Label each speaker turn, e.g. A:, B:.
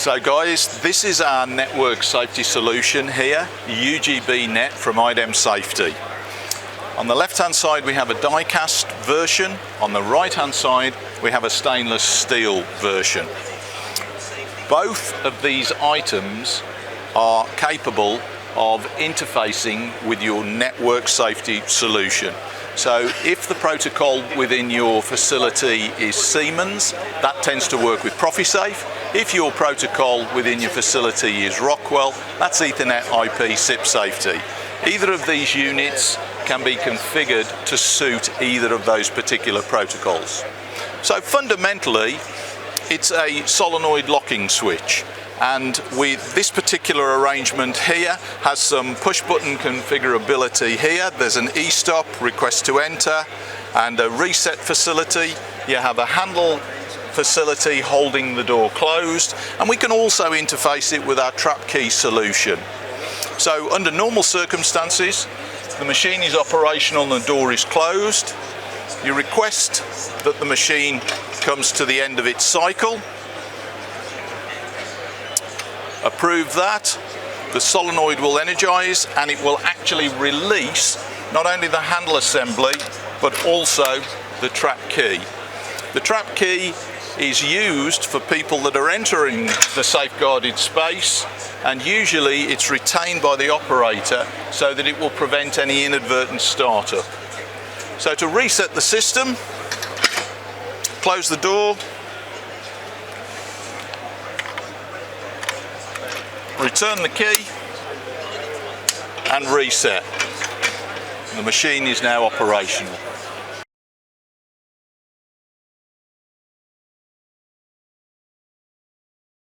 A: So guys, this is our network safety solution here, UGB-NET from IDEM Safety. On the left hand side we have a die cast version, on the right hand side we have a stainless steel version. Both of these items are capable of interfacing with your network safety solution. So if the protocol within your facility is Siemens, that tends to work with PROFISafe. If your protocol within your facility is Rockwell, that's Ethernet IP CIP Safety. Either of these units can be configured to suit either of those particular protocols. So fundamentally, it's a solenoid locking switch. And with this particular arrangement here has some push button configurability here. There's an e-stop, request to enter, and a reset facility. You have a handle facility holding the door closed, and we can also interface it with our trap key solution. So under normal circumstances, the machine is operational and the door is closed. You request that the machine comes to the end of its cycle. Approve that, the solenoid will energize and it will actually release not only the handle assembly but also the trap key. The trap key is used for people that are entering the safeguarded space, and usually it's retained by the operator so that it will prevent any inadvertent startup. So to reset the system, close the door, return the key and reset. The machine is now operational.